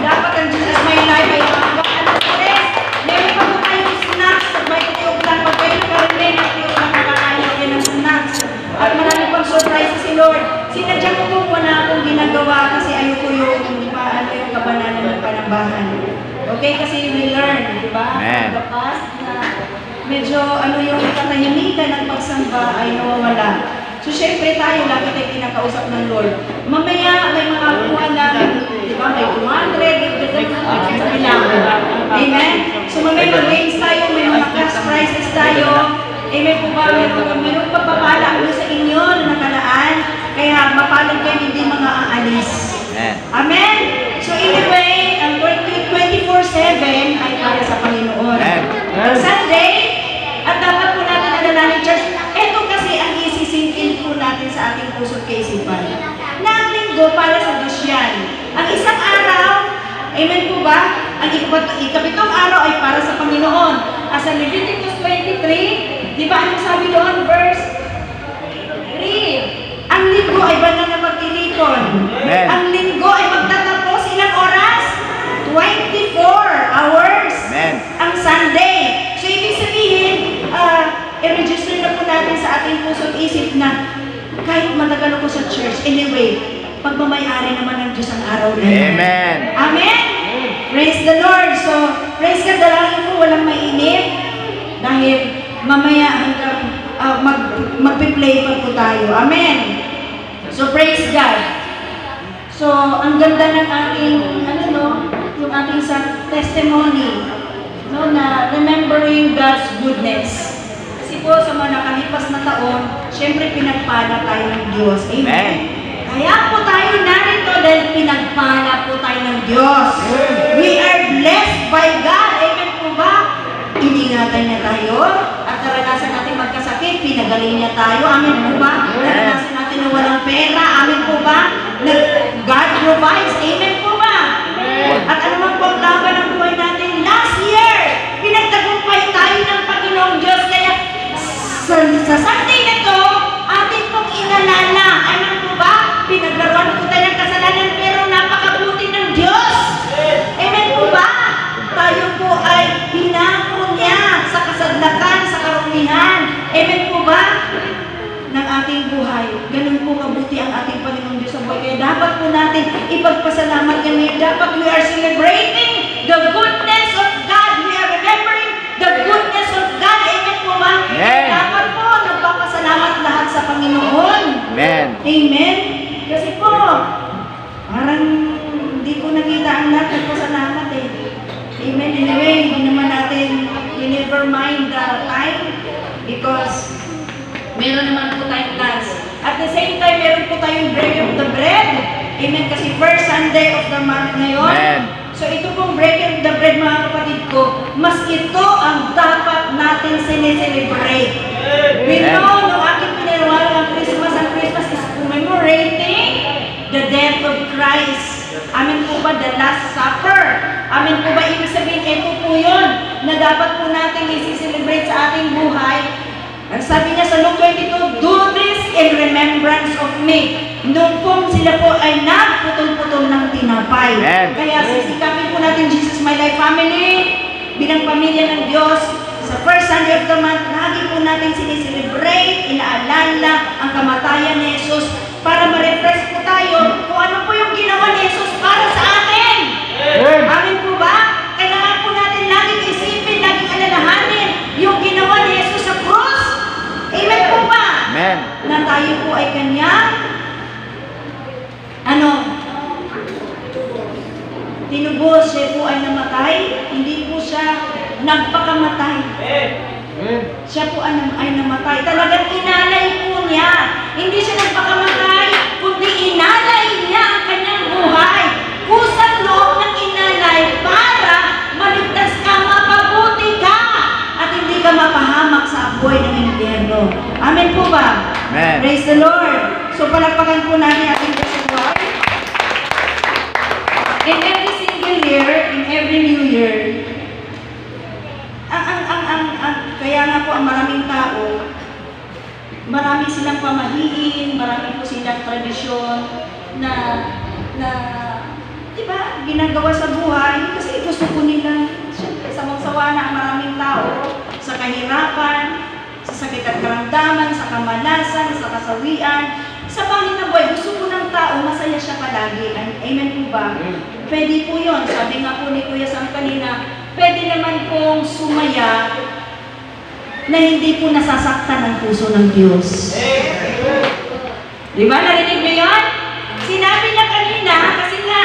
Dapat ang Jesus may life ay ano stress. Meron pa po tayong snacks. May tiyog lang. Pag kayo nakarinig at tiyog lang nakakain kayo ng snacks. At marami pang surprise si Lord. Sinadya ko po muna akong ginagawa kasi ayoko yung kabananan ng panambahan. Okay? Kasi we learn, di ba? Amen. The past na medyo yung katahimikan ng pagsamba ay nawawala. So, syempre tayo, lagi tayo kinakausap ng Lord. Mamaya, may mga kuha na, di ba, may 200, sabi lang. Amen? So, mamaya mag-games tayo, may mga cash prizes tayo. Amen po ba? Mayroong pagpapala sa inyo na nakalaan. Kaya, mapalad kayo hindi mga aalis. Amen? So, anyway, ang 24/7 ay para sa Panginoon. Sunday, at dapat po natin alalahanin, church, ito kasi ang isisingin po natin sa ating puso't kaisipan. Na ang linggo para sa Diyos yan. Ang isang araw, amen po ba? Ang ikapitong araw ay para sa Panginoon. As in Leviticus 23, di ba anong sabi doon? Verse 3. Ang linggo ay banal na magtilipon. Ang linggo ay magtatapos ilang oras? 24 hours. Ang Sunday. So, ibig sabihin, i-register na po natin sa ating puso't isip na kahit matagal ako sa church, anyway, pagmamayari naman ng Diyos ang araw na yan. Amen. Amen? Praise the Lord. So, praise God, dalangin po, walang mainip. Dahil mamaya hanggang magpi-play pa po tayo. Amen. So, praise God. So, ang ganda ng ating, yung ating sa testimony, na remembering God's goodness. Kasi po sa mga nakalipas na taon, syempre pinagpala tayo ng Diyos. Amen. Kaya po tayo narito dahil pinagpala po tayo ng Diyos. We are blessed by God. Amen po ba? Iningatan niya tayo at naranasan natin magkasakit, pinagaling niya tayo. Amen po ba? Naranasan natin na walang pera. Amen po ba? God provides. Amen po ba? At ano man po ang laban ng buhay natin? Last year, pinagtagumpay tayo ng Panginoong Diyos. Kaya sa Sunday na to, ating pong inalala. Ano po ba? Pinaglaruan po tayo ng kasalanan pero napakabuti ng Diyos. Amen po ba? Tayo po ay hinako niya sa kasadlakan, sa karumihan. Amen po ba? Ng ating buhay. Ganun po kabuti ang ating Panginoong Diyos sa buhay. Kaya dapat po natin ipagpasalamat kami. Dapat we are celebrating the goodness of God. We are remembering the goodness of God. Amen po ba? Amen. Dapat po nagpapasalamat lahat sa Panginoon. Amen. Amen. Kasi po, parang hindi ko nakita ang lahat nagpasalamat eh. Amen. Anyway, hindi naman natin never mind the time because meron naman po tayong plans. At the same time, meron po tayong break of the bread. Amen. Kasi first Sunday of the month ngayon. Amen. So ito pong break of the bread, mga kapatid ko, mas ito ang dapat natin sineselebrate. We know, nung aking pinirwala ang Christmas is commemorating the death of Christ. Amen po ba? The Last Supper. Amen po ba? Ibig sabihin, ito po yun na dapat po natin isi-celebrate sa ating buhay. Ang sabi niya sa Luke 22, do this in remembrance of me. Nung po sila po ay nagputol-putol ng tinapay. Amen. Kaya sisikapin po natin, Jesus My Life Family, bilang pamilya ng Diyos, sa first Sunday of the month, lagi po natin sineselebrate, inaalala ang kamatayan ni Jesus para ma-refresh po tayo kung ano po yung ginawa ni Jesus para sa atin. Amen po ba? Kailangan po natin laging isipin, laging alalahanin yung ginawa ni Jesus sa cross. Amen po ba? Amen. Na tayo po ay kanyang tinubos, siya po ay namatay, hindi po siya nagpakamatay. Siya po ay namatay. Talagang inalay po niya. Hindi siya nagpakamatay, kundi inalay niya ang kanyang buhay. Kusang loob ng inalay para maligtas ka, mapabuti ka, at hindi ka mapahamak sa apoy ng impyerno. Amen po ba? Amen. Praise the Lord. So palakpakan po natin ating Diyos sa Lord. In every single year, in every new year, kaya nga po ang maraming tao, marami silang pamahiin, marami po silang tradisyon na di ba, ginagawa sa buhay kasi gusto po nila, syempre, sawang-sawa na ang maraming tao sa kahirapan, sa sakit at karamdaman, sa kamalasan, sa kasawian, sa pangit na buhay. Gusto po ng tao, masaya siya palagi. Amen po ba? Pwede po yun. Sabi nga po ni Kuya Sam kanina, pwede naman pong sumaya na hindi po nasasaktan ang puso ng Diyos. Di ba? Narinig niyo yun? Sinabi niya kanina, kasi nga,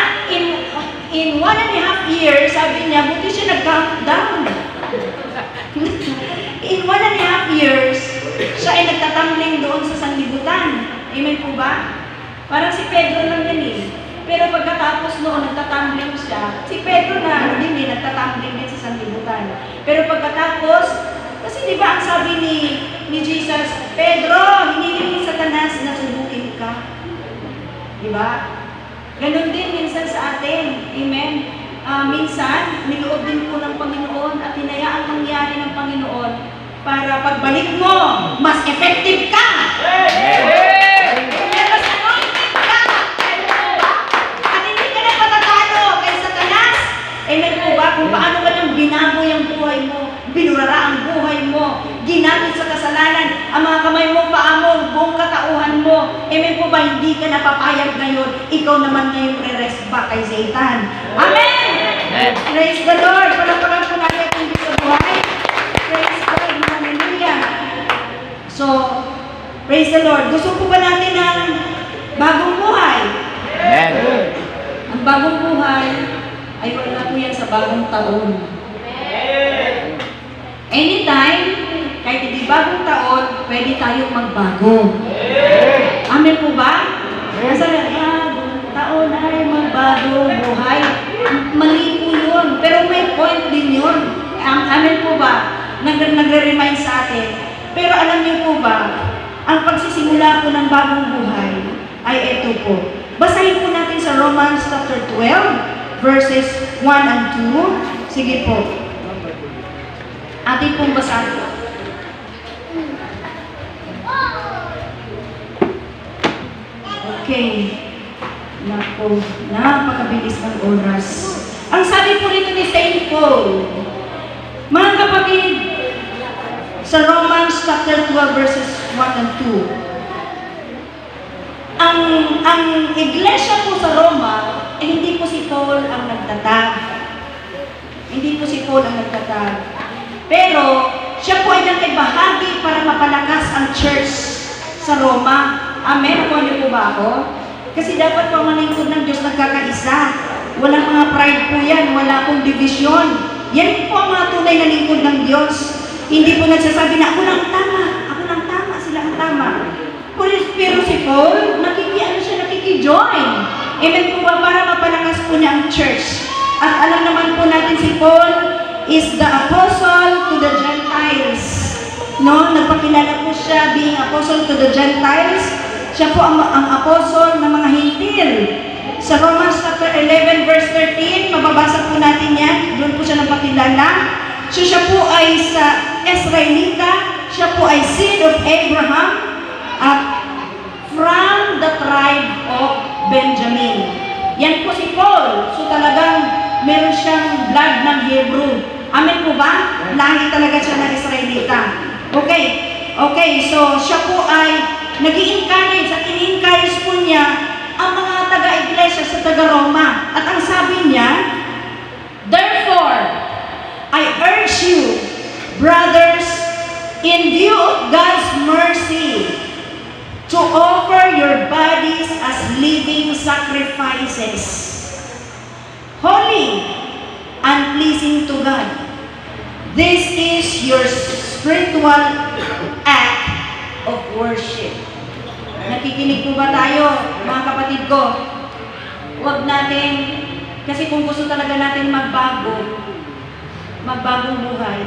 in 1.5 years, sabi niya, buti siya nag-calm down. In 1.5 years, siya ay nagtatambling doon sa sanlibutan. Amen po ba? Parang si Pedro lang yan eh. Pero pagkatapos noon, nagtatambling siya. Si Pedro na din eh, nagtatambling din sa sanlibutan. Pero pagkatapos, kasi di ba ang sabi ni Jesus, Pedro, hiniling ni Satanas na subukin ka. Di ba? Ganon din minsan sa atin. Amen? Minsan, niloob din po ng Panginoon at hinayaan mangyari ng Panginoon para pagbalik mo, mas effective ka. Mas anointed ka. At hindi ka na patatalo kay Satanas. Amen po ba? Kung paano ka nang binago yung buhay mo, binurara ang buhay mo, ginamit sa kasalanan, ang mga kamay mo, paa mo, buong katauhan mo. Amen po ba? Hindi ka napapayag ngayon. Ikaw naman ngayon re-rest back kay Satan. Amen! Praise the Lord! Palapakan po natin ang Diyos sa buhay. Praise God! Hallelujah! So, praise the Lord. Gusto po ba natin ng bagong buhay? Amen. Ang bagong buhay ay wala po yan sa bagong taon. Anytime, kahit hindi bagong taon, pwede tayong magbago. Amen po ba? Kasi bagong taon ay magbago buhay. Mali po yun. Pero may point din yun. Amen po ba? Nagre-remind sa atin. Pero alam niyo po ba, ang pagsisimula po ng bagong buhay ay ito po. Basahin po natin sa Romans chapter 12, verses 1 and 2. Sige po. Atin pong basahin. Okay. Naku, napakabilis ng oras. Ang sabi po rito ni St. Paul, mga kapatid, sa Romans chapter 12 verses 1 and 2, ang iglesia po sa Roma, hindi po si Paul ang nagtatag. Hindi po si Paul ang nagtatag. Pero, siya po ay nakibahagi para mapalakas ang church sa Roma. Amen? Ako niyo po ba ako? Kasi dapat po ang lingkod ng Diyos nagkakaisa. Walang mga pride po yan. Wala pong division. Yan po ang mga tunay na lingkod ng Diyos. Hindi po nagsasabi na ako lang tama. Ako lang tama. Sila ang tama. Pero si Paul, nakiki-join. Amen po ba? Para mapalakas po niya ang church. At alam naman po natin si Paul is the apostle to the Gentiles. No? Nagpakilala po siya being apostle to the Gentiles. Siya po ang apostle ng mga hintil. Sa Romans chapter 11 verse 13, mababasa po natin yan. Doon po siya nagpakilala. So siya po ay sa Israelita. Siya po ay seed of Abraham at from the tribe of Benjamin. Yan po si Paul. So talagang meron siyang blood ng Hebrew. Amen po ba? Lahi talaga siya ng Israelita. Okay, so siya po ay nag-i-encourage at in-encourage po niya ang mga taga-iglesia sa taga-Roma. At ang sabi niya, therefore, I urge you, brothers, in view of God's mercy, to offer your bodies as living sacrifices, holy and pleasing to God. This is your spiritual act of worship. Nakikinig po ba tayo, mga kapatid ko? Huwag natin, kasi kung gusto talaga natin magbagong buhay,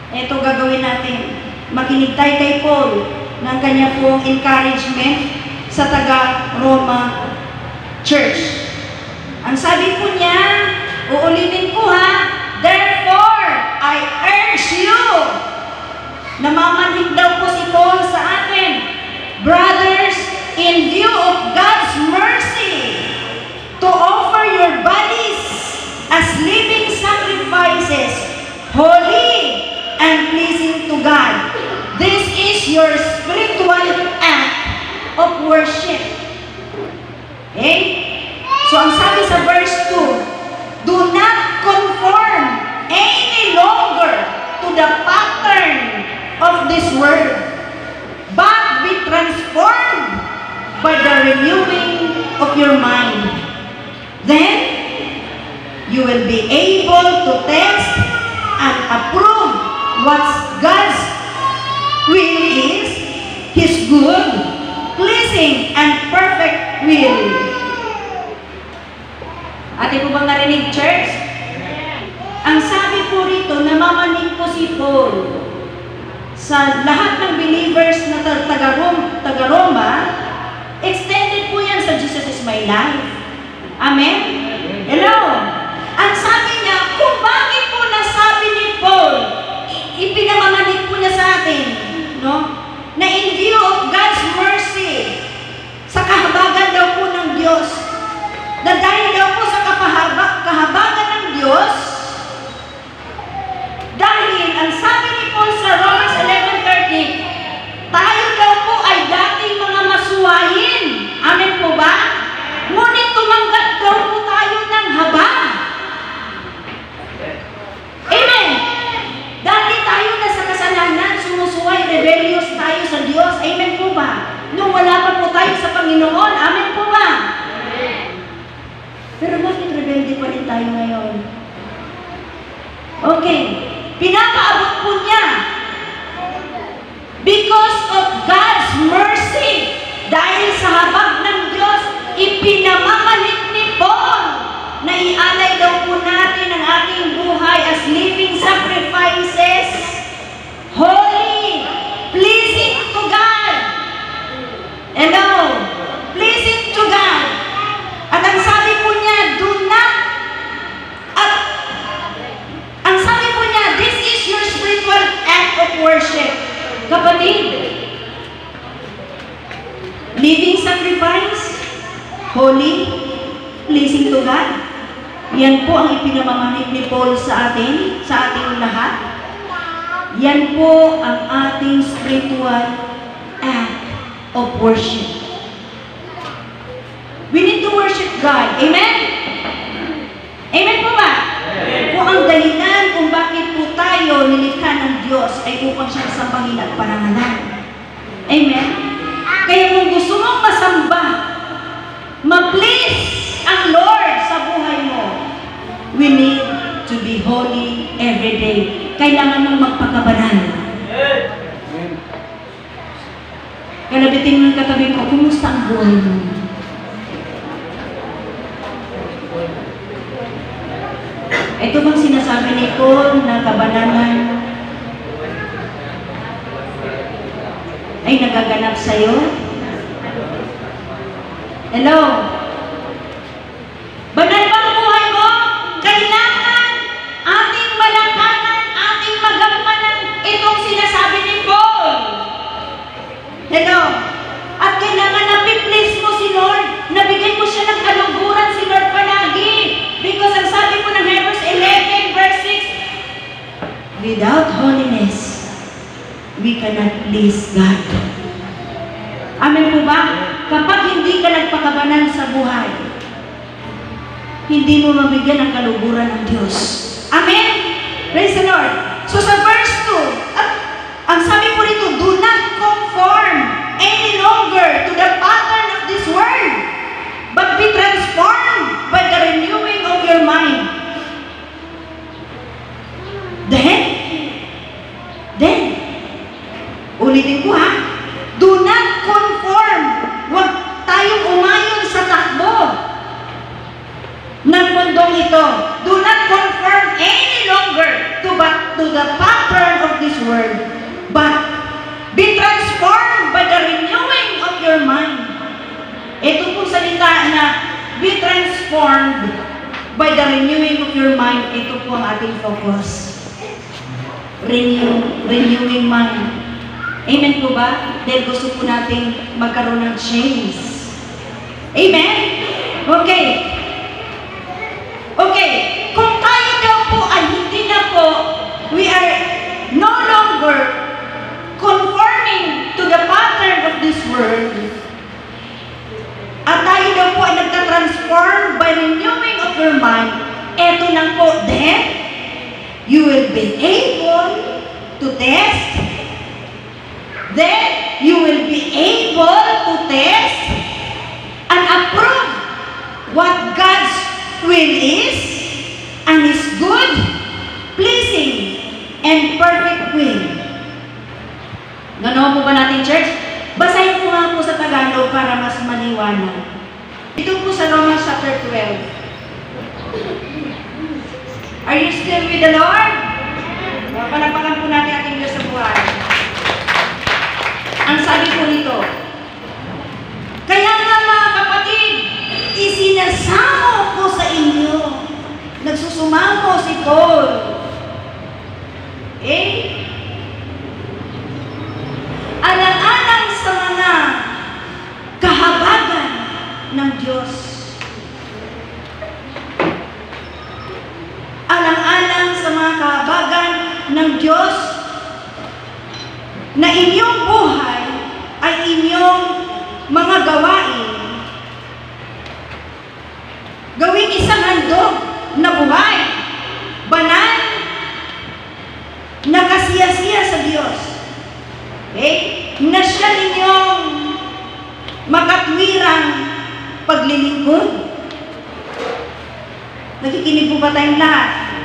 ito gagawin natin. Makinig tayo kay Paul ng kanya pong encouragement sa taga-Roma Church. Ang sabi po niya, uulitin ko ha, therefore, I urge you. Namamanhid daw po si Paul sa atin, brothers, in view of God's mercy, worship. Okay? So ang sabi sa verse 2, do not conform any longer to the pattern of this world, but be transformed by the renewing of your mind. Then, you will be able to test and approve what God's will is, His good, pleasing, and perfect will. Ate po bang narinig, church? Ang sabi po rito, namamanig po si Paul sa lahat ng believers na taga-Roma, extended po yan sa Jesus is my life. Amen? Hello? Ang sabi niya, kung bakit po nasabi ni Paul, ipinamamanig po niya sa atin, no? Na in view of God's mercy, sa kahabagan daw po ng Diyos, na dahil daw po sa kahabagan ng Diyos, dahil ang sabi ni Paul sa Romans 11:30, tayo daw po ay dating mga masuwayin. Amen po ba? Ngunit tumanggap daw po tayo ng habag. Amen. Dati tayo na sa kasalanan, sumusuway, rebellious tayo sa Diyos. Amen po ba? Nung wala pa po tayo sa Panginoon. Amen po ba? Pero bakit rebelde pa rin tayo ngayon? Okay. Pinapaabot po niya. Because of God's mercy, dahil sa habag ng Diyos, ipinamamalit ni Paul na ialay daw po natin ang ating buhay as living sacrifices, holy, pleasing to God. Hello? Pleasing to God. At ang sabi po niya, do not, at ang sabi po niya, this is your spiritual act of worship. Kapatid, living sacrifice, holy, pleasing to God. Yan po ang ipinamamanig ni Paul sa atin, sa ating lahat. Yan po ang ating spiritual act of worship. We need to worship God. Amen? Amen po ba? Kung ang dahilan kung bakit po tayo nilikha ng Diyos ay upang siyang sambahin at parangalan. Amen? Kaya kung gusto mong masamba, ma-please ang Lord sa buhay mo, we need to be holy every day. Kailangan mong magpakabanal. Kalabitin mo yung katabi ko, kumusta ang buhay mo? Ito bang sinasabi ni Paul na kabanalan ay nagaganap sa'yo? Hello? Banal ba ang buhay mo? Kailangan ating malakanan, ating magampanan itong sinasabi ni Paul. Hello? At kailangan na pi-please mo si Lord, nabigay mo siya ng kaluguran si Lord palagi. Because ang sabi po ng Hebrews 11 verse 6, without holiness, we cannot please God. Amen po ba? Kapag hindi ka nagpakabanal sa buhay, hindi mo mabigyan ng kaluguran ng Diyos. Amen? Praise the Lord. So sa verse 2, ang sabi po rito, do not conform any longer to the pattern of this world, but be transformed by the renewing of your mind. Then, ulitin ko ha, do not conform, huwag tayong umayon sa takbo ng mundong ito. Do not conform any longer to the pattern of this world, but be transformed by the renewing of your mind. Ito po salita na be transformed by the renewing of your mind. Ito po ang ating focus. Renewing mind. Amen po ba? Dahil gusto po natin magkaroon ng change. Amen? Okay. Okay. Kung tayo daw po ay hindi na po, we are no longer conforming to the pattern of this world, transformed by renewing of your mind. Eto lang po, then, you will be able to test. Then, you will be able to test and approve what God's will is and His good, pleasing, and perfect will. Ganoon po ba natin, church? Basahin ko nga po sa Tagalog para mas maliwanag. Ito po sa Romans chapter 12. Are you still with the Lord? Palapakan po natin ating Diyos sa buhay. Ang sabi po nito, kaya nga mga kapatid, isinasamo ko sa inyo. Nagsusumamo si Paul. Alang-alang sa mga kahabagan ng Diyos. Alang-alang sa mga kahabagan ng Diyos na inyong buhay ay inyong mga gawain. Gawing isang handog na buhay, banal, na kasiya-siya sa Diyos. Na siya ninyong makatwirang paglilingkod. Nakikinig po ba tayong lahat?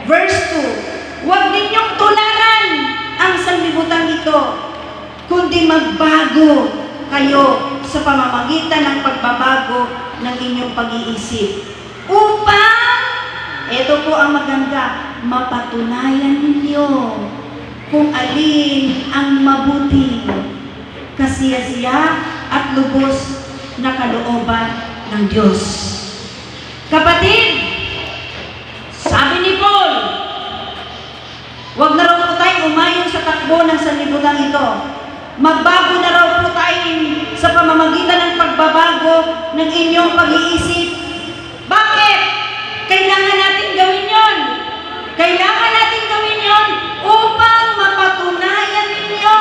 Verse 2, huwag ninyong tularan ang sanlibutan ito, kundi magbago kayo sa pamamagitan ng pagbabago ng inyong pag-iisip. Upang, ito po ang maganda, mapatunayan ninyo kung alin ang mabuti, kasiyasiya at lubos na kalooban ng Diyos. Kapatid, sabi ni Paul, huwag na raw po tayong umayon sa takbo ng sanlibutan ito. Magbago na raw po tayo sa pamamagitan ng pagbabago ng inyong pag-iisip. Bakit? Kailangan natin gawin yon. Kailangan natin gawin yon upang mapatunayan ninyo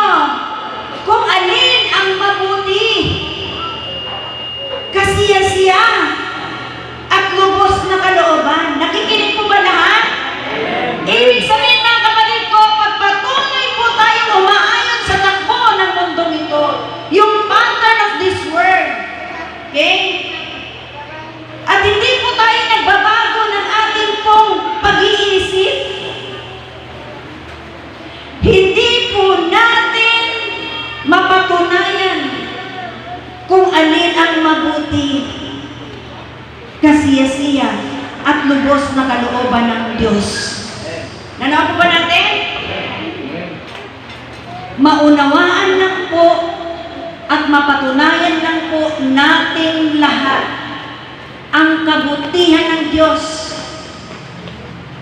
kung alin ang mabuti, kasiyasiya, at lubos na kalooban. Nakikinig po ba lahat? Ibig sabihin mga kapatid ko, pagpatuloy po tayong umaayon sa takbo ng mundong ito, yung pattern of this world, okay? At hindi po tayo nagbabago ng ating pong pag-iisip, hindi po natin mapatunayan kung alin ang mabuti, kasiyasiya, at lubos na kalooban ng Diyos. Nanaw po ba natin? Maunawaan lang po at mapatunayan lang po nating lahat ang kabutihan ng Diyos.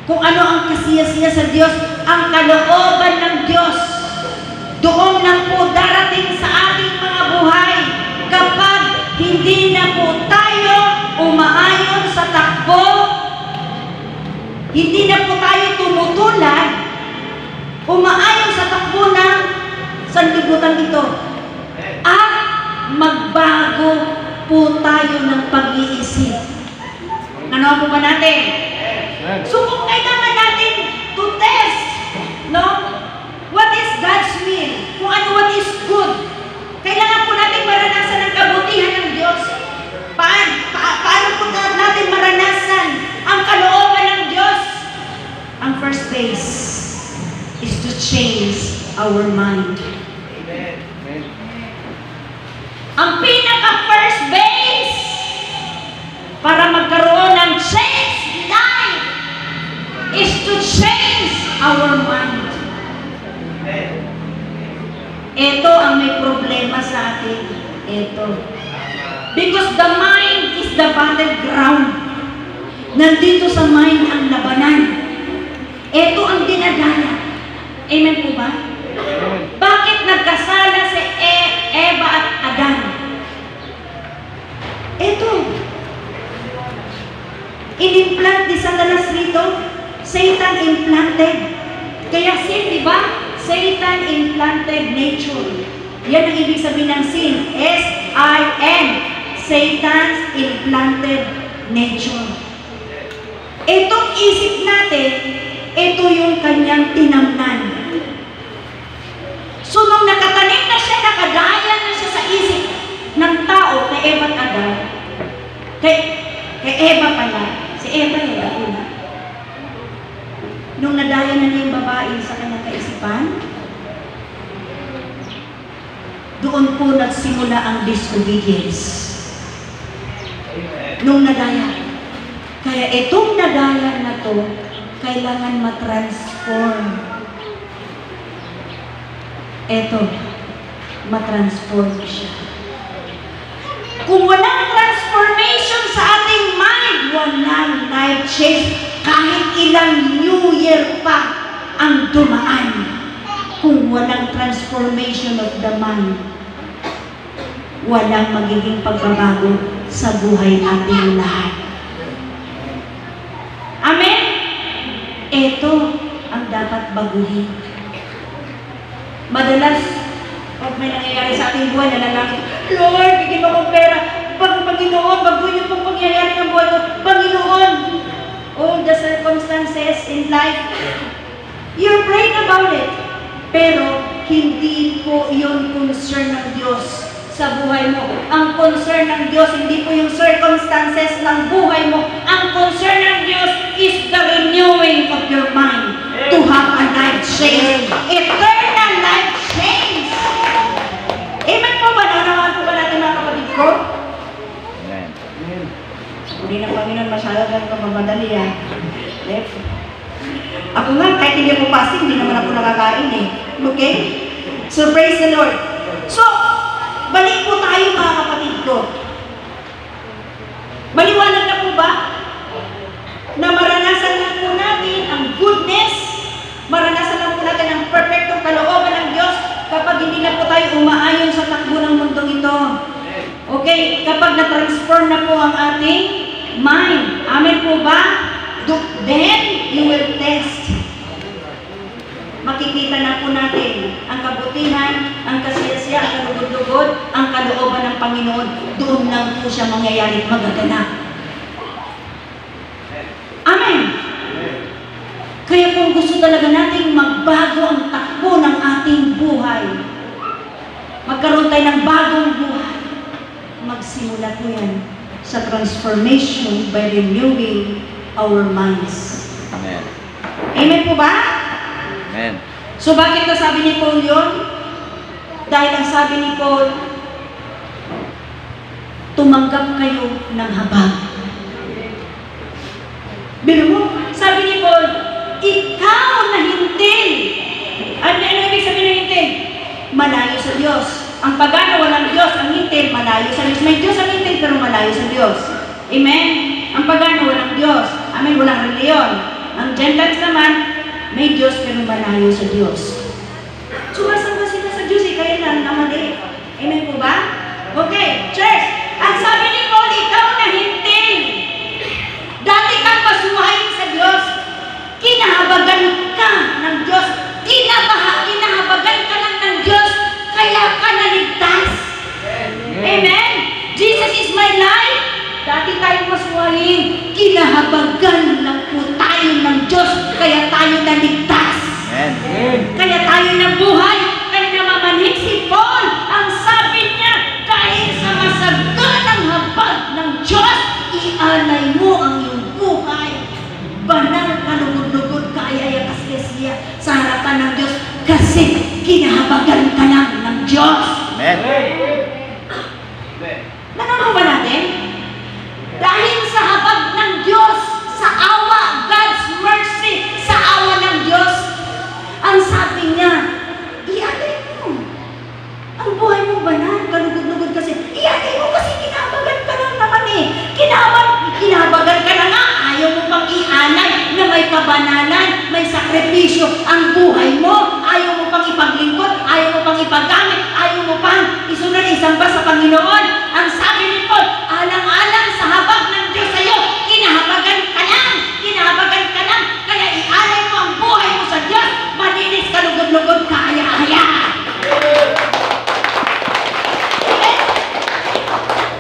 Kung ano ang kasiyasiya sa Diyos, ang kalooban ng Diyos. Doon lang po darating sa ating mga buhay kapag hindi na po tayo umaayon sa takbo, hindi na po tayo tumutulad, umaayon sa takbo ng sanlibutan ito. At magbago po tayo ng pag-iisip. Ano po ba natin? So kung kailangan natin to test, no? What is God's will? Kung ano what is good. Kailangan po natin maranasan ang kabutihan ng Diyos. Paano po natin maranasan ang kalooban ng Diyos? Ang first base is to change our mind. Amen. Ang pinaka-first base para magkaroon ng changed life is to change our mind. Ito ang may problema sa atin. Ito. Because the mind is the battleground. Nandito sa mind ang labanan. Ito ang dinadala. Amen po ba? Bakit nagkasala si Eva at Adan? Ito. In-implant ni Satanas rito. Satan implanted. Kaya sin, di ba? Satan implanted nature. Yan ang ibig sabihin ng sin. S-I-N. Satan's implanted nature. Itong isip natin, ito yung kanyang tinamnan. So, nung nakatanim na siya, nakadaya na siya sa isip ng tao, kay Eva at Adan, kay Eva pala, si Eva una. Nung nadaya na niya yung babae sa kanyang kaisipan, doon po nagsimula ang disobedience. Nung nadaya. Kaya itong nadaya na to, kailangan matransform. Ito, matransform siya. Kung walang transformation sa ating mind, walang life change. Kahit ilang New Year pa ang dumaan, kung walang transformation of the mind, walang magiging pagbabago sa buhay nating lahat. Amen? Ito ang dapat baguhin. Madalas, pag may nangyayari sa ating buhay, nalalangin, Lord, bigyan mo akong pera. Panginoon, baguhin niyo pong pangyayari ng buhay ko. Panginoon, all the circumstances in life, you're praying about it. Pero, hindi po yun concern ng Diyos sa buhay mo. Ang concern ng Diyos, hindi po yung circumstances ng buhay mo. Ang concern ng Diyos is the renewing of your mind to have a life change. Eternal life change. Amen po ba? Nanawan po ba natin mga kapatid ko? Amen. Hindi na Panginoon masyado ng kamamadali ah. Left. Ako nga, kahit hindi ako fasting, hindi naman ako nakakain eh. Okay? So, praise the Lord. So, balik po tayo mga kapatid ko. Maliwanag na po ba na maranasan na po natin ang goodness, maranasan na po natin ang perfectong kalooban ng Diyos kapag hindi na po tayo umaayon sa takbo ng mundong ito. Okay? Kapag na-transform na po ang ating mind. Amen po ba? Then, you will test. Makikita na po natin ang kabutihan, ang kasiyasiya, ang kalugod-lugod, ang kalooban ng Panginoon. Doon lang po siya mangyayari magaganap. Amen. Kaya kung gusto talaga nating magbago ang takbo ng ating buhay, magkaroon tayo ng bagong buhay, magsimula po yan sa transformation by renewing our minds. Amen. Amen po ba? Amen. So bakit nasabi ni Paul yun? Dahil ang sabi ni Paul, tumanggap kayo ng habag. Pero mo, sabi ni Paul, ikaw na hintil. Ano ibig sabihin ng hintil? Malayo sa Diyos. Ang pagano walang Diyos, ang hintil, malayo sa Diyos. May Diyos ang hintil, pero malayo sa Diyos. Amen? Ang pagano walang Diyos. Amen, walang reliyon. Ang Gentiles naman, may Diyos pero malayo sa Diyos. Sumasamba sila sa Diyos kaya lang namali. Amen po ba? Okay, church. Ang sabi ni Paul, ikaw na hintil. Dati kang masuwayin sa Diyos. Kinahabagan ka ng Diyos. Kinahabagan ka lang ng Diyos. Kaya ka naligtas. Amen? Jesus is my life. Dati tayo masuwayin. Kinahabagan lang po tayo ng Diyos. Kaya tayo naligtas. Amen. Kaya tayo nabuhay. Kaya namamanhik si Paul. Ang sabi niya, dahil sa masaganang habag ng Diyos, ialay mo ang iyong buhay. Banal ka, lugod-lugod ka, ay kasiyasiya sa harapan ng Diyos kasi kinahabagan ka lang ng Diyos. Amen. Nanonood ba natin? Dahil sa habag ng Diyos, sa awa, God's mercy, sa awa ng Diyos, ang sabi niya, ialay mo. Ang buhay mo banal, kalugod-lugod kasi, ialay mo kasi kinahabagan ka lang naman eh. Kinahabagan ka na nga, ayaw mo pang ialay na may kabanalan, may sakripisyo ang buhay mo, ayaw mo pang ipaglingkod, ayaw mo pang ipagamit, ayaw mo pang isunod isamba sa Panginoon. Ang sabi ni Paul, alang-alang sa habag ng Diyos sa'yo, kinahabagan ka lang, kaya ialay mo ang buhay mo sa Diyos, malinis ka, lugod-lugod ka, aya-aya.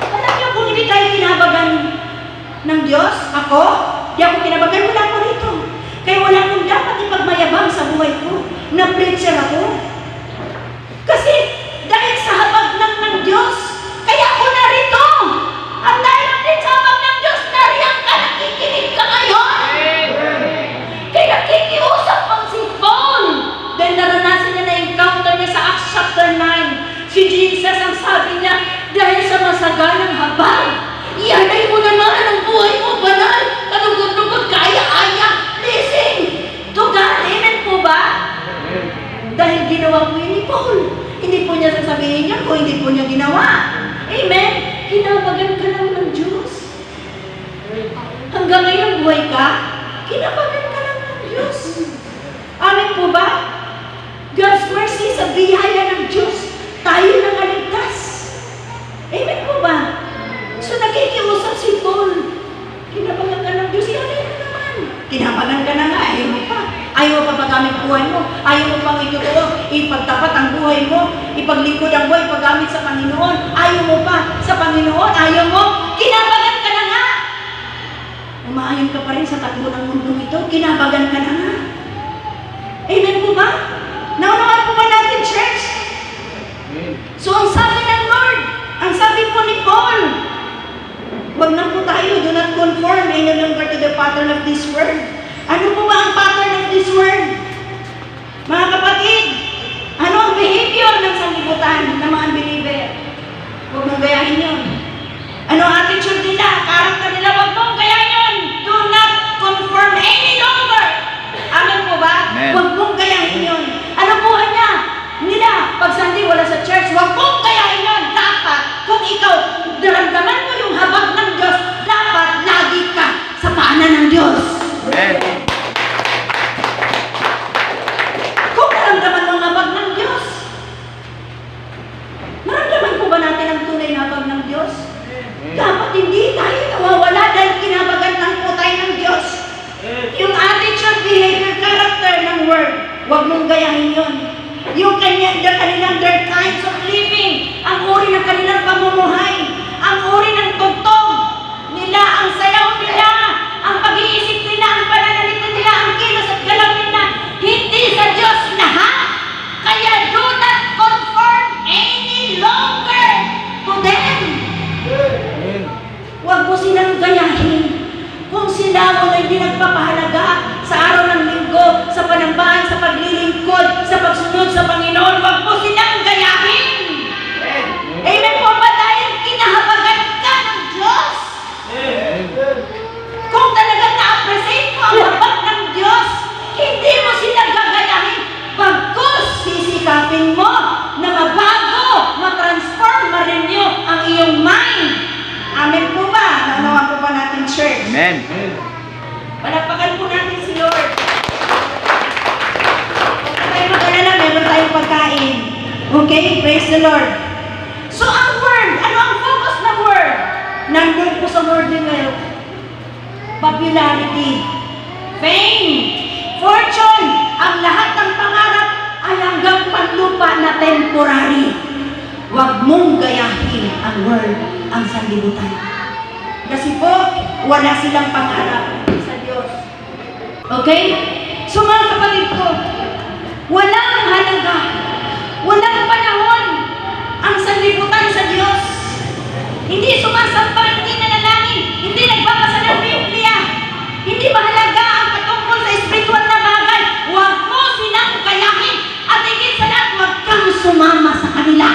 Alam niyo po ng Diyos? Ako? Di ako kinabagan, wala ko rito. Kaya wala akong dapat ipagmayabang sa buhay ko na preacher ako. Kasi dahil sa habag ng Diyos, kaya ako narito. At dahil din sa habag ng Diyos, nariyan ka, nakikinig ka ngayon. Kaya nakikiusap ang si Paul. Dahil naranasan niya na-encounter niya sa Acts chapter 9. Si Jesus ang sabi niya, dahil sa masaganang habag, ianay mo naman ang buhay mo, banal, kanugod-nugod, kaya-aya. Listen to God. Amen po ba? Dahil ginawa po yun ni Paul. Hindi po niya sasabihin niya kung hindi po niya ginawa. Amen? Kinabagan ka lang ng Diyos. Hanggang ngayon buhay ka, kinabagan ka lang ng Diyos. Amen po ba? God's mercy sa biyaya ng Diyos, tayo nang aligtas. Amen po ba? So nakikiusap si Paul, kinabagan ka ng Diyos, ianay mo naman. Kinabagan ka na nga, ayaw mo pa. Ayaw mo pa pagamit buhay mo. Ayaw mo pang ituturo, ipagtapat ang buhay mo, ipaglingkod ang buhay, paggamit sa Panginoon. Ayaw mo pa sa Panginoon, ayaw mo, kinabagan ka na nga. Umaayon ka pa rin sa takbo ng mundo ito, kinabagan ka na nga. Amen po ba? Naunawaan po ba natin, church? So ang sabi ng Lord, ang sabi po ni Paul, wag na po tayo, do not conform any longer to the pattern of this world. Ano po ba ang pattern of this world? Mga kapatid, ano ang behavior ng sanlibutan ng mga unbeliever? Huwag mong gayahin yun. Ano ang attitude nila? Karakter nila, huwag mong gayahin yun. Do not conform any longer. Amen po ba? Amen. Huwag mong gayahin yun. Ano po niya? Nila, pag Sunday wala sa church, huwag mong gayahin yun. Dapat, kung ikaw, daramdaman mo yung habag ng Diyos, dapat lagi ka sa paanan ng Diyos. Amen. Kung naramdaman mo ang habag ng Diyos, naramdaman po ba natin ang tunay na habag ng Diyos? Dapat hindi tayo nawawala dahil kinabagan lang po tayo ng Diyos. Yung attitude, behavior, character ng word, huwag mong gayahin yun. Yung kanilang their kinds of living, ang uri ng kanilang pamumuhay, ang uri ng tugtog nila, ang sayaw nila, ang pag-iisip nila, ang pananalita nila, ang kilos at galaw nila, hindi sa Diyos lahat. Kaya do not conform any longer to them. Huwag mo silang gayahin. Kung sila mo na hindi nagpapahalaga sa araw ng linggo, sa panambahan, sa paglilingkod, sa pagsunod sa Panginoon, huwag mo silang gayahin. Amen po ba? Dahil kinahabagan ka ng Diyos. Kung talagang na-appreciate mo ang habag ng Diyos, hindi mo sila gagayahin. Bagkus, sisikapin mo na mabago, matransform, ma-renew ang iyong mind. Amen po ba? Naunawa po ba natin, church? Amen. Palakpakan po natin si Lord. Huwag tayo mag-alala, meron tayong pagkain. Okay? Praise the Lord. So, ang word, ano ang focus ng word? Nandun po sa word din ngayon. Popularity, fame, fortune, ang lahat ng pangarap ay hanggang panlupa na temporary. Huwag mong gayahin ang word, ang sanlibutan. Kasi po, wala silang pangarap sa Diyos. Okay? So mga kapatid ko, walang halaga, walang panahon ang sanlibutan sa Diyos. Hindi sumasamba, hindi nanalangin, hindi nagbabasa ng Biblia, hindi mahalaga ang patungkol sa spiritual na bagay. Huwag mo silang gayahin at higit sa lahat, huwag kang sumama sa kanila.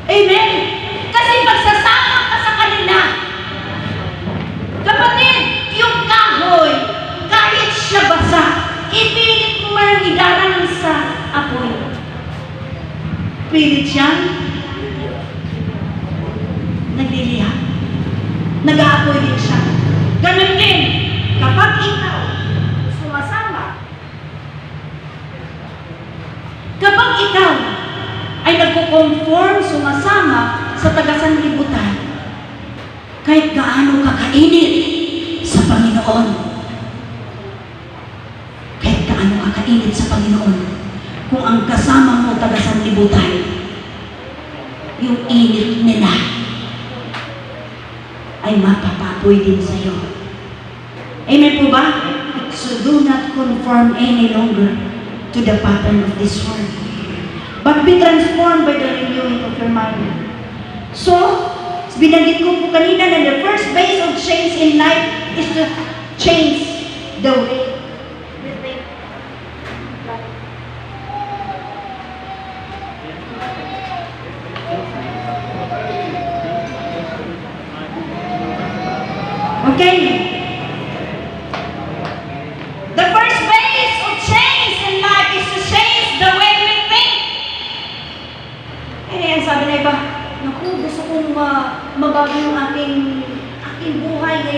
Amen? Kasi pagsasama ka sa kanila, kapatid, yung kahoy, kahit siya basa, ipilit mo ang idarang sa apoy. Pilit siyang nagliliha. Nag-aapoy din siya. Ganun din, kapag ikaw sumasama, kapag ikaw ay nagko-conform, sumasama sa taga-sanlibutan, kahit gaano ka kainit sa Panginoon, kahit gaano ka kainit sa Panginoon, kung ang kasama mo taga-sanlibutan, yung init nila ay mapapapoy din sa iyo. Amen po ba? So do not conform any longer to the pattern of this world, but be transformed by the renewing of your mind. So, binanggit ko po kanina na the first base of change in life is to change the way. Okay. The first base of change in life is to change the way we think. Eh, sabi na iba, naku, gusto kong mabago yung aking buhay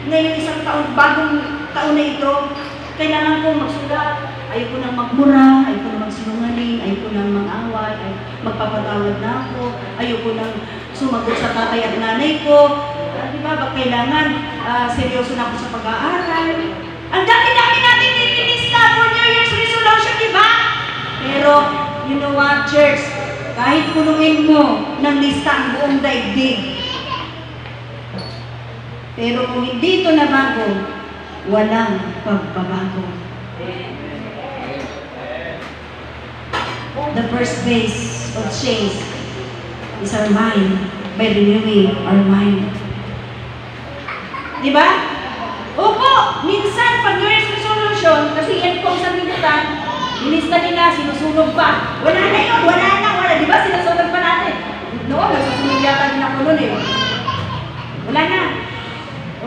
ngayong isang taon, bagong taon na ito. Kailangan kong magsulat, ayoko nang magmura, ayoko nang magsinungaling, ayoko nang mag-away, magpapatawad na ako, ayoko nang sumagot sa tatay at nanay ko. Di ba, kailangan seryoso na ako sa pag-aaral. Ang dami-dami natin nililista for New Year's resolution, di ba? Pero, you know what, church? Kahit punungin mo ng lista ang buong daigdig, pero kung hindi ito nabago, walang pagbabago. The first base of change is our mind by renewing our mind. Diba? Opo, minsan pag New Year's resolution, kasi yan po ang sanlibutan, nilista nila, sinusunog pa. Wala na yun, wala na. Diba, sinusunog pa natin. Noon, nasusunog yata din ako nun eh. Wala na.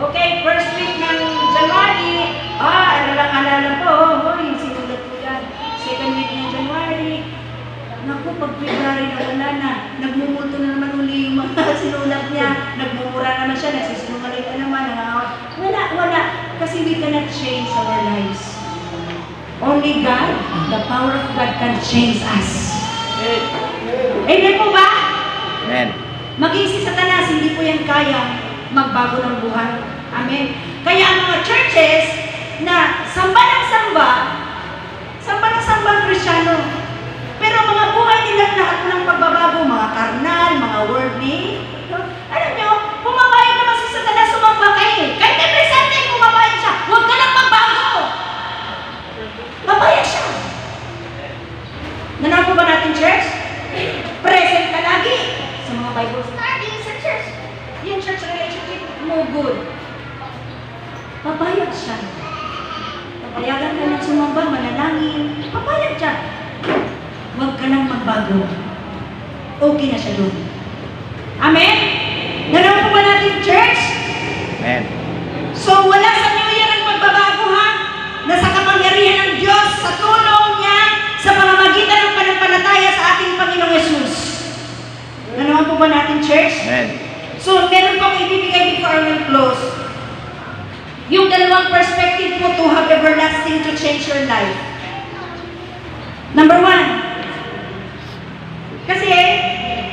Okay, first week ng January, alala ko, hoy, sinulat ko yan. Second week ng January, naku, pag February na wala na, nagmumulto na naman uli yung mga sinulat niya, nagmumura naman siya, nagsisinungaling ka naman, wala. Kasi we cannot change our lives. Only God, the power of God can change us. Amen po ba? Amen. Maging si Satanas, hindi po yan kaya magbago ng buhay. Amen. Kaya ang mga churches na samba ng samba ang Kristyano. Pero mga buhay nilang lahat ng pagbabago, mga karnal, mga worldly. Alam nyo, pumabayag naman si Satanas sumamba kayo. Kahit may presente, pumabayag siya. Huwag ka lang magbago. Mabayag siya. Nanaw po ba natin, church? Present ka lagi sa mga Bible study, sa church. Yung church relationship, no good. Papayag siya. Papayagan ka ng sumamba, manalangin. Papayag siya. Huwag ka lang magbago. Okay na siya doon. Amen? Nanaw po ba natin, church? Amen. So, wala sa New Year ang magbabago, ha? Nasa kapangyarihan ng Diyos, sa tulong niya, sa pamamagitan ng pananampalataya sa ating Panginoong Yesus. Nanaw po ba natin, church? Amen. So, meron pong ibibigay before I will close. Yung dalawang perspective po to have everlasting to change your life. Number one, kasi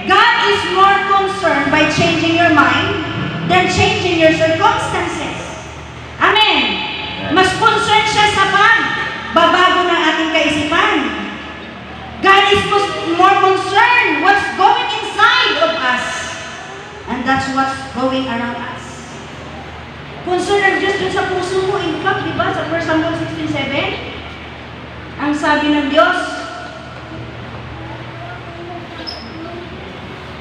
God is more concerned by changing your mind than changing your circumstances. Amen. Mas concerned siya sa pagbabago ng ating kaisipan. God is more concerned what's going inside of us. And that's what's going around us. Concern ang Diyos dun sa puso mo. In fact, di ba, sa 1 Samuel 16:7, ang sabi ng Diyos,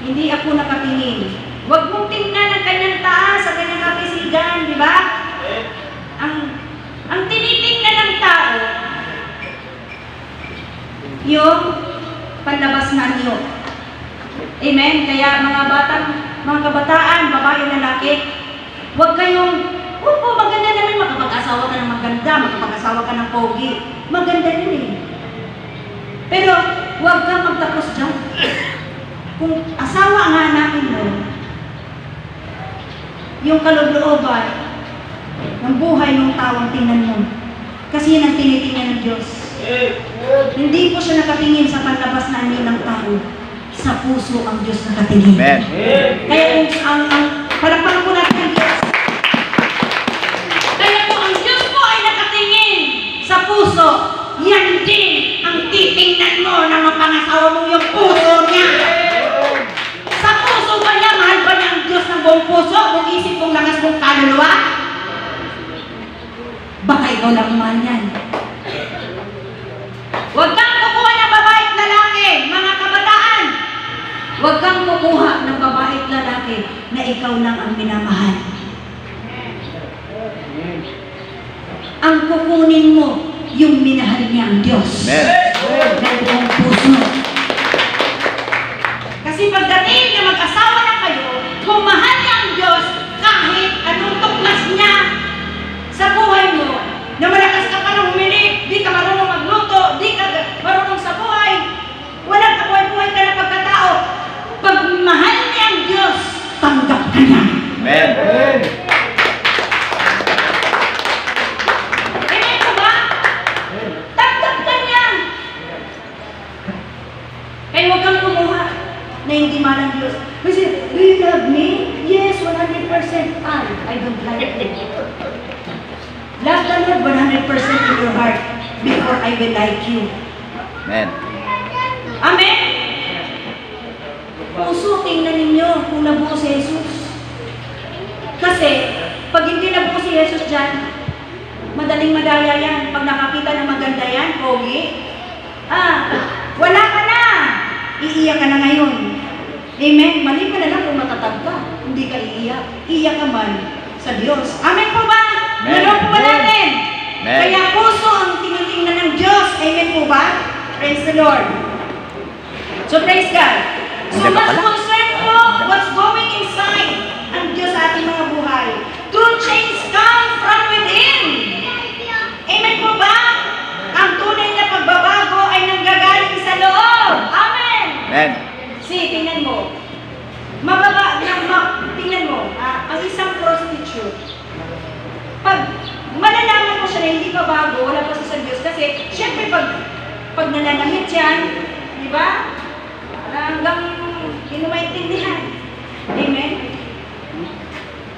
hindi ako nakatingin. Huwag mong tingnan ang kanyang taas, sa kanyang kapisigan, di ba? Ang tinitingnan ng tao, yung panlabas na anyo. Amen? Kaya mga kabataan, babae, lalaki, huwag po, maganda naman makapag-asawa ka ng maganda, makapag-asawa ka ng pogi. Maganda din eh. Pero, huwag kang magtapos dyan. Kung asawa ang hanapin mo, yung kalooban ng buhay ng tawang tingnan mo. Kasi yan ang tinitingnan ng Diyos. Hindi po siya nakatingin sa panlabas na anyo ng tao. Sa puso ang Diyos nakatingin. Amen. Kaya kung palakpakan po natin ang Diyos. Kaya kung ang Diyos po ay nakatingin sa puso, yan din ang titingnan mo ng mapangasawa mo yung puso niya. Sa puso ba niya, mahal ba niya ang Diyos ng buong buong puso, buong isip, buong lakas, buong kaluluwa, baka ikaw lang mahal yan. Huwag kang kukuha ng babae at lalaki, mga kabataan. Huwag kang kukuha ng babae at lalaki na ikaw lang ang minamahal. Ang kukunin mo, yung minahal niya ang Diyos. Amen. Ng buong puso. Kasi pagdating na mag-asawa na kayo, kung mahal niya ang Diyos, kahit anong tuklas niya sa buhay mo, na malakas ka pa ng humilig, di ka marunong magluto, di ka marunong sa buhay, walang kabuhay-buhay ka na pagkatao, pag mahal niya ang Diyos, tanggap ka niya. Amen. Amen po ba? Tanggap ka niya. Kaya huwag kang kumuha na hindi mahal ang Diyos. Kasi, do you love me? Yes, 100%. I don't like it. Love the Lord 100% in your heart before I will like you. Amen. Amen? Puso, tingnan ninyo kung nabuo si Jesus. Kasi, pag hindi nabuo si Jesus dyan, madaling madaya yan. Pag nakakita ng maganda yan, pogi, wala ka na. Iiyak ka na ngayon. Amen? Mali ka na lang kung matatag ka. Hindi ka iiyak. Iiyak ka man sa Diyos. Amen po ba? Amen. Meron po ba natin? Amen. Kaya puso ang tinitingnan ng Diyos. Amen po ba? Praise the Lord. So praise God. So Hindi pa mas pala. concern po what's going inside ang Diyos sa ating mga buhay. True change comes from within. Amen po ba? Ang tunay na pagbabago ay nanggagaling sa loob. Amen. Amen. See, tingnan mo. Tingnan mo, ang isang prostitute, pag malalaman mo siya na hindi pa bago, wala pa siya sa Diyos, kasi syempre pag nananamit yan, di ba? Hanggang hindi mo maintindihan. Amen?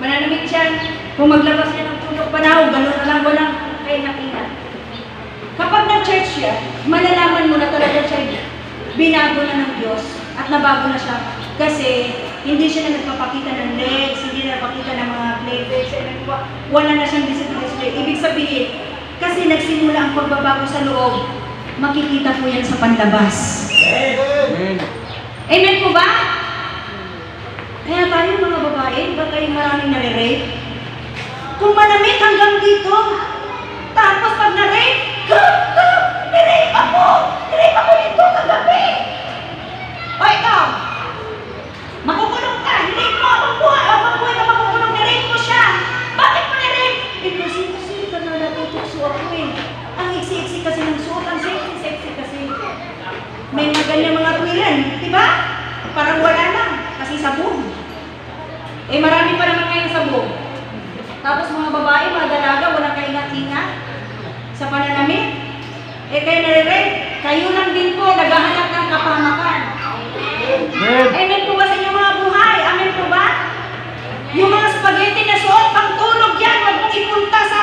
Mananamit yan, kung maglabas niya ng tulog panahon, gano'n na lang, walang kaingat-ingat. Kapag nag-church siya, malalaman mo na talaga siya binago na ng Diyos at nabago na siya. Kasi hindi siya na nagpapakita ng legs, hindi na nagpapakita ng mga playbags, wala na siyang display. Ibig sabihin, kasi nagsimula ang pagbabago sa loob, makikita po yan sa panlabas. Amen. Amen po ba? Kaya tayo mga babae, ba kayong maraming nare-rape? Kung manamit hanggang dito, tapos pag na-rape, nirape ako! Nirape ako dito kagabi! O ikaw, makukulong ka! Nirape mo! Habang buhay ka makukulong, nirape mo siya! Bakit mo nirape? Kasi ka na natutokso ako eh. Ang iksi-iksi kasi ng suot, ang sexy kasi. May mga ganyan mga tuwilan, di ba? Parang wala na, kasi sabog. Eh marami pa naman ngayon sabog. Tapos mga babae, mga dalaga, walang kaingat-ingat sa pananamit. Eh kayo nare-rape, kayo lang din po naghahanap ng kapahamakan. Amen po ba sa inyong mga buhay? Amen po ba? Yung mga spaghetti na suot, pang tulog yan, huwag mong ipunta sa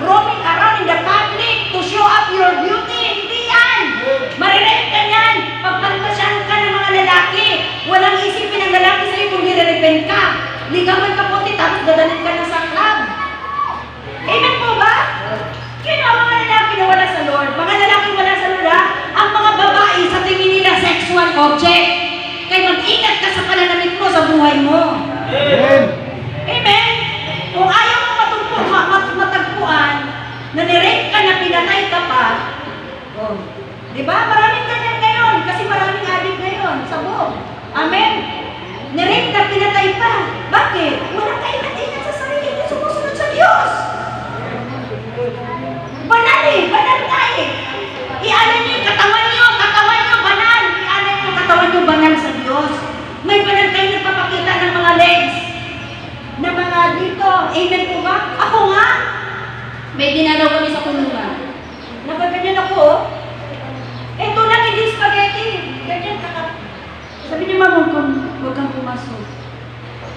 roaming around in the public to show up your beauty. Hindi yan! Marirape ka yan! Pagpagpasyahan ka ng mga lalaki, walang isipin ng lalaki sa'yo kung nire-repent ka. Ligawan ka puti, tapos dadalhin ka na sa club. Amen po ba? Kaya ang mga lalaki na wala sa Lord, mga lalaki wala sa Lord, ang mga babae sa tingin nila sexual object. Kaya mag-ingat ka sa pananamit mo sa buhay mo. Amen. Amen? Kung ayaw mo matagpuan, na nirape ka na pinatay ka pa, di ba? Maraming ganyan ngayon, kasi maraming adik ngayon, sabog. Amen? Nirape ka, pinatay pa. Bakit? Walang kaingat-ingat sa sarili, hindi sumusunod sa Diyos. Banal eh, banal nga eh. Ialay niyo yung katawan niyo banal. Ialay niyo yung katawan niyo banal sa Diyos. May banal kayo nagpapakita ng mga legs, na mga dito. Amen po ba? Ako nga, may dinalaw kami sa kulungan. Nakaganyan ako, oh. Ito lang, hindi spaghetti. Ganyan ka. Sabi niya, ma'am, huwag kang pumasok.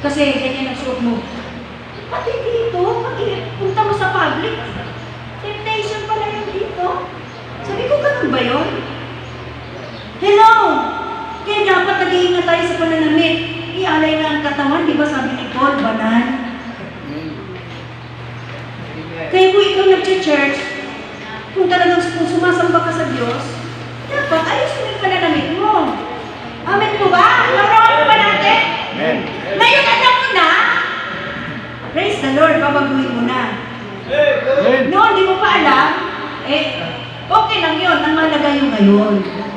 Kasi ganyan ang suot mo. Pati dito, punta mo sa public, temptation pala yung dito. Sabi ko, ganun ba yun? Hello! Kaya dapat nag-iingat tayo sa pananamit. Ialay na ang katawan, di ba sabi ni Paul Banan. Kaya kung ikaw nag-church, kung talagang sumasamba ka sa Diyos, dapat ayusin yung pananamit mo. Amen po ba? Naroon ba natin? Amen. Ngayon, alam mo na, praise the Lord, babaguhin mo na. Amen. Noon, di mo pa alam, okay lang yun, ang mahalaga yung ngayon.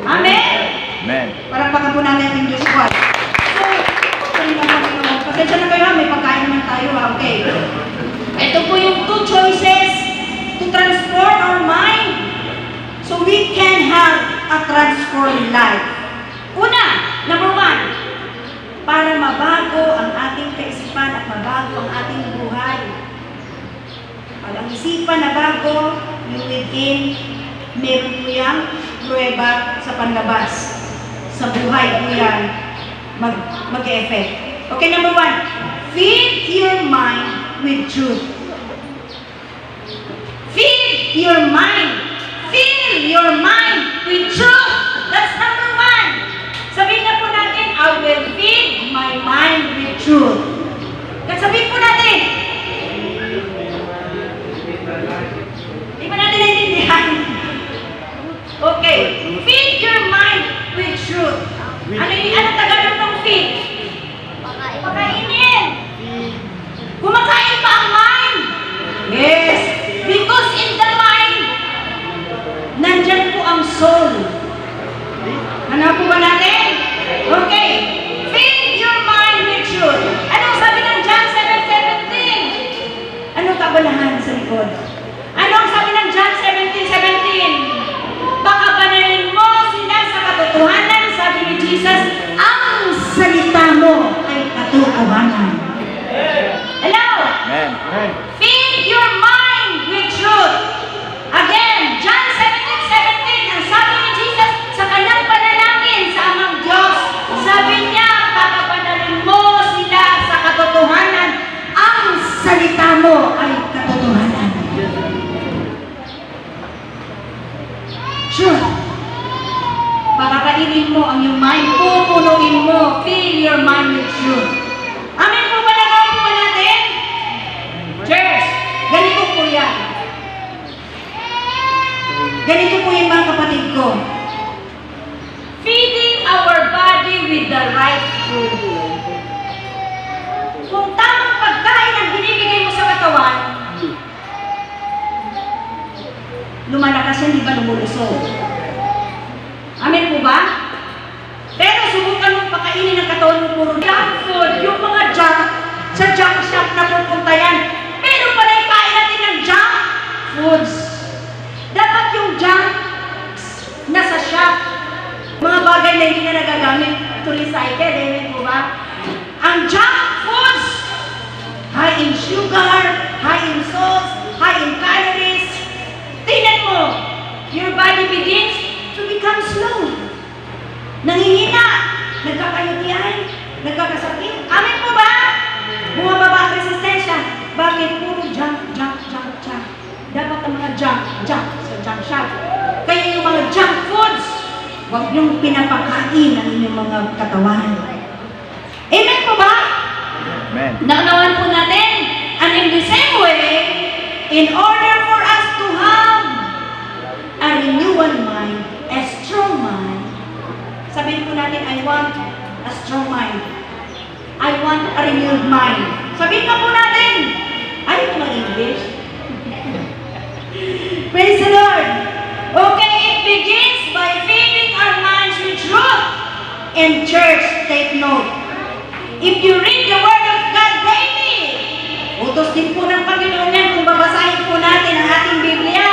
Amen? Amen. Para baka po natin ang Diyos squad. So, okay na Panginoon. Pasensya na kayo ha, may pagkain naman tayo ha, okay. Ito po yung two choices to transform our mind so we can have a transformed life. Una, number one, para mabago ang ating kaisipan at mabago ang ating buhay. Pag ang isipan na bago, yung within, meron po yung pruweba sa panlabas. Sa buhay po yan, mag-e-effect. Okay, number one, feed your mind with truth. Feed your mind. Fill your mind with truth. That's number one. Sabihin na po natin, I will feed my mind with truth. Sabihin po natin. Di ba natin naiintindihan? Okay. Feed your mind with truth. Ano Tagalog ng feed? Pakainin. Kumakain ba ang mind? Yes. Because in the mind, nandyan po ang soul. Ano po ba natin? Okay. Feed your mind with truth. Anong sabi ng John 7:17? Anong kabalahan sa likod? Anong sabi ng John 17:17? Baka banalin mo sila sa katotohanan, sabi ni Jesus, ang salita mo ay katotohanan. Hello? Amen. Amen. Feed your mind with truth. Again, John 17:17, ang sabi ni Jesus sa kanyang panalangin sa Amang Diyos, sabi niya, pakapanalin mo sila sa katotohanan, ang salita mo ay katotohanan. Truth. Pakakainin mo ang iyong mind, pupunuin mo, fill your mind with truth. Amen po ba nagawa po natin? Church, ganito po yan. Ganito po yung mga kapatid ko. Feeding our body with the right food. Kung tamang pagkain ang binibigay mo sa katawan, lumalakas yan, di ba lumulusog? Amen po ba? Pero subukan mong pakainin ng katawan mo puro junk food, yung mga junk, sa junk shop na pupunta yan. Pero pala ikain natin ng junk foods. Dapat yung junk nasa shop. Mga bagay na hindi na nagagamit to recycle, amen po ba? Ang junk foods, high in sugar, high in salt, high in calories. Tingnan mo, your body begins to become slow. Nangihina, nagkakayutihan, nagkakasakit. Amen po ba? Bumababa ang resistensya. Bakit? Puro junk. Dapat ang mga junk sa junk shop. Kaya yung mga junk foods, huwag niyong pinapakain ang inyong mga katawan. Amen po ba? Amen. Naunawan po natin. And in the same way, in order for us to have a renewal mind, a strong mind, sabihin po natin, I want a strong mind. I want a renewed mind. Sabihin po natin, ayaw ko mag-English. Praise the Lord. Okay, it begins by feeding our minds with truth. And church, take note. If you read the Word of God daily, utos din po ng Panginoon yan kung babasahin po natin ang ating Biblia.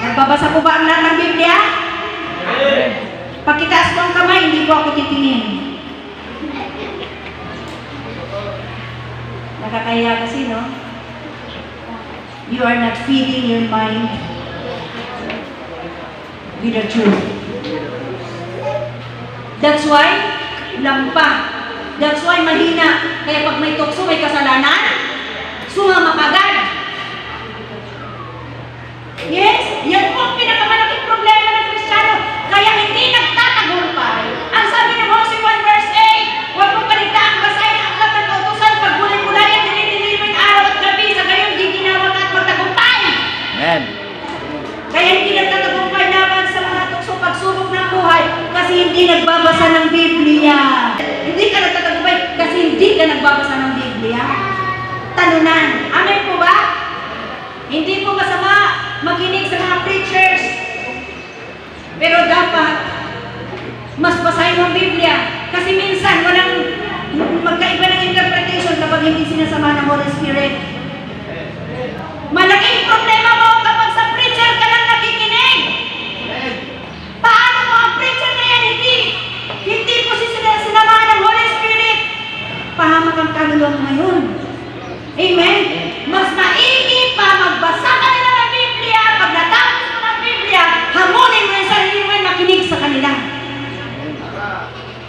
Nagbabasa po ba ang lahat ng Biblia? Amen. Pagkitaas po ang kamay, hindi po ako titingin. Nakakahiya kasi, no? You are not feeding your mind with the truth. That's why, lampa. That's why, mahina. Kaya pag may tukso, may kasalanan, sumama kagad. Yes, yan po ang pinakamalaking problema ng Kristiyano. Kaya hindi nagtatagumpay. Ang sabi ng Hosea 1 verse nagbabasa ng Biblia. Hindi ka nagtatagumpay kasi hindi ka nagbabasa ng Biblia. Talunan. Amen po ba? Hindi po masama makinig sa mga preachers. Pero dapat mas basahin mo ang Biblia. Kasi minsan walang magkaiba ng interpretation kapag hindi sinasama ng Holy Spirit. Malaking problema mo kapag sa preacher ka lang nakikinig. Paano mo ang preacher na yan hindi po sinamahan ng Holy Spirit? Pahamak ang kaluluwa mo ngayon. Amen? Mas maigi pa magbasa ka nila ng Biblia. Pag natapos mo ng Biblia, hamunin mo yung sarili mo yung makinig sa kanila.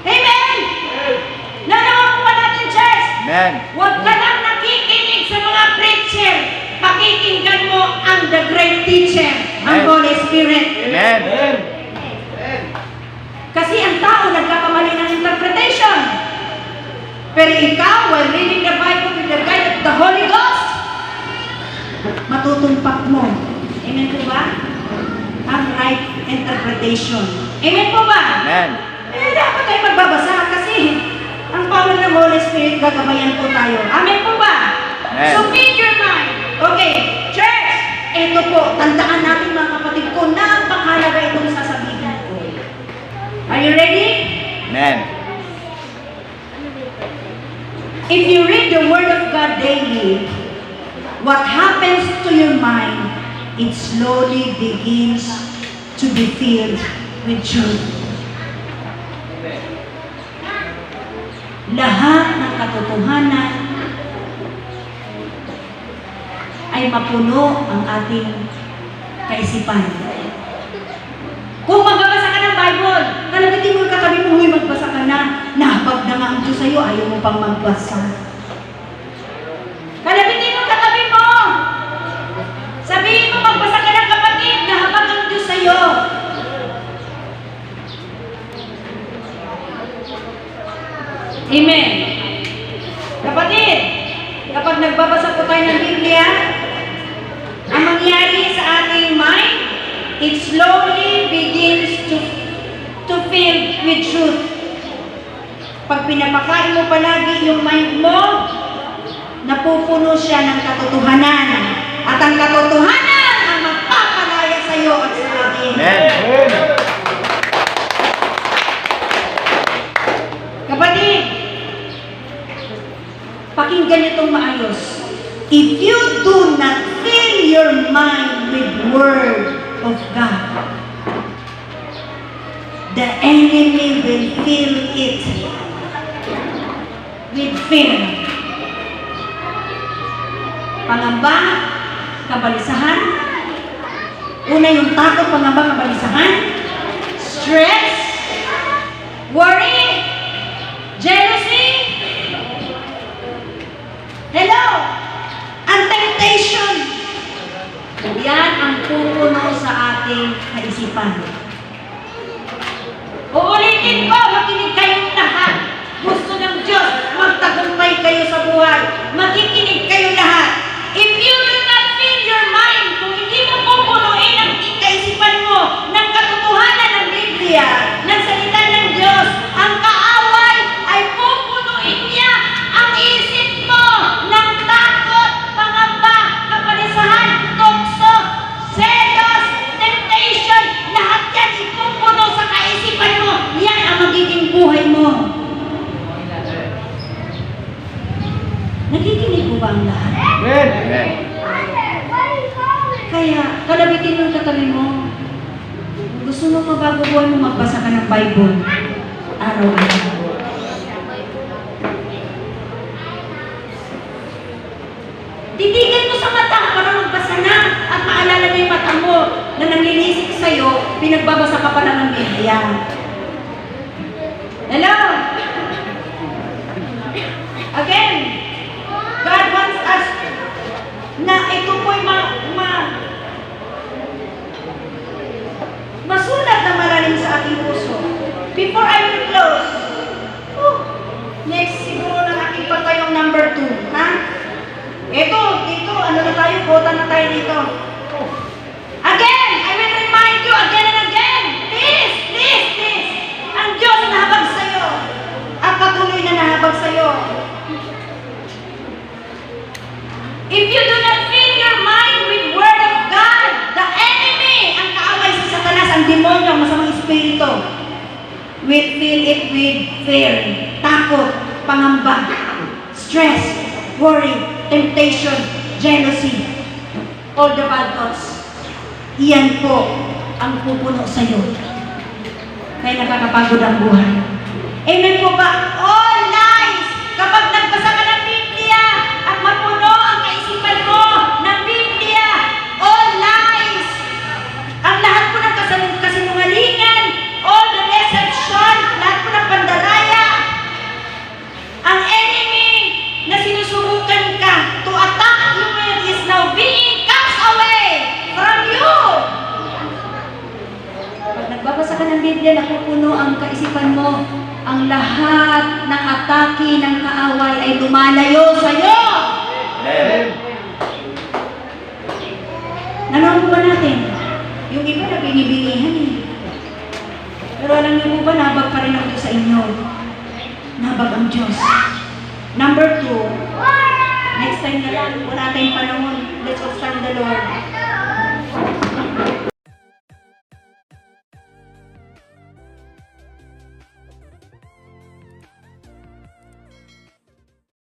Amen? Nanawa po natin, church. Amen. Huwag ka lang nakikinig sa mga preacher. Pakikinggan mo ang the great teacher, ang Amen. Holy Spirit. Amen. Kasi ang tao nagkakamali ng interpretation. Pero ikaw, while reading the Bible with the guide of the Holy Ghost, matutumpak mo. Amen po ba? Ang right interpretation. Amen po ba? Amen. Dapat tayo magbabasa kasi ang power ng Holy Spirit gagabayan po tayo. Amen po ba? Amen. So feed your mind. Okay, church, ito po, tandaan natin mga kapatid ko, napakahalaga itong sasabihin ko. Are you ready? Amen. If you read the Word of God daily, what happens to your mind, it slowly begins to be filled with truth. Lahat ng katotohanan ay mapuno ang ating kaisipan. Kung magbabasa ka ng Bible, talagang mo katabi mo, huy, magbasa ka na. Nahabag na nga ang Diyos sa'yo, ayaw mo pang magbasa. Kalabitin mo katabi mo. Sabihin mo, magbasa ka ng kapatid, nahabag ang Diyos sa'yo. Amen. Kapatid, kapag nagbabasa po tayo ng Biblia, ang mangyari sa ating mind, it slowly begins to fill with truth. Pag pinapakain mo palagi yung mind mo, napupuno siya ng katotohanan. At ang katotohanan ang magpapalaya sa iyo at sa akin. Amen. Kapatid, pakinggan itong maayos. If you do not fill your mind with Word of God, the enemy will fill it with fear. Pangamba, kabalisahan. Una yung takot, pangamba, kabalisahan. Stress, worry, jealousy. Hello! Ang temptation. Yan ang pupuno sa ating kaisipan. Uulitin ko, makinig kayong lahat. Gusto ng Diyos, magtagumpay kayo sa buhay. Makikinig kayo lahat. If you will not fill your mind, kung hindi mo pupunuin ang kaisipan mo ng katotohanan ng Biblia, ng salita ng Diyos, ang kaaway ay pupunuin niya ang isip mo ng takot, pangamba, kapalisahan, tukso, selos, temptation. Lahat yan ipupuno sa kaisipan mo. Yan ang magiging buhay mo. Nakikinig mo ba ang lahat? Amen. Kaya, kalabitin mo yung katabi mo. Gusto mo mabago buhay mo, magbasa ka ng Bible. Araw-araw. Titigan mo sa mata para magbasa na at maalala mo yung mata mo na nanlilisik sa'yo, pinagbabasa ka pa lang ng Biblia. Hello? Again, God wants us na ito po'y masulat na malalim sa ating puso. Before I will close, next siguro ng aking patayong number 2, ha? Ito, dito, ano na tayo, kota na tayo dito. Again, I will remind you again and again, please, ang Diyos na tawag sa'yo. If you do not fill your mind with Word of God, the enemy, ang kaaway sa Satanas, ang demonyo, ang masamang espiritu, will fill it with fear, takot, pangamba, stress, worry, temptation, jealousy, all the bad thoughts. Iyan po ang pupuno sa'yo. Kaya nakakapagod ang buhay. Amen po ba? All lies! Kapag nagbasa ka ng Biblia at mapuno ang kaisipan mo ng Biblia, all lies! Ang lahat po ng kasinungalingan, all the deception, lahat po ng pandaraya, ang enemy na sinusubukan ka to attack you with is now being cast away from you. Pag nagbabasa ka ng Biblia, napupuno ang kaisipan mo, ang lahat ng atake ng kaaway ay lumalayo sa iyo. Amen. Nanonood ba natin? Yung iba na binibingihan eh. Pero alam niyo po ba, nabag pa rin ang Diyos sa inyo. Nabag ang Diyos. Number 2, next time na lang, wala tayong panahon. Let's all stand the Lord.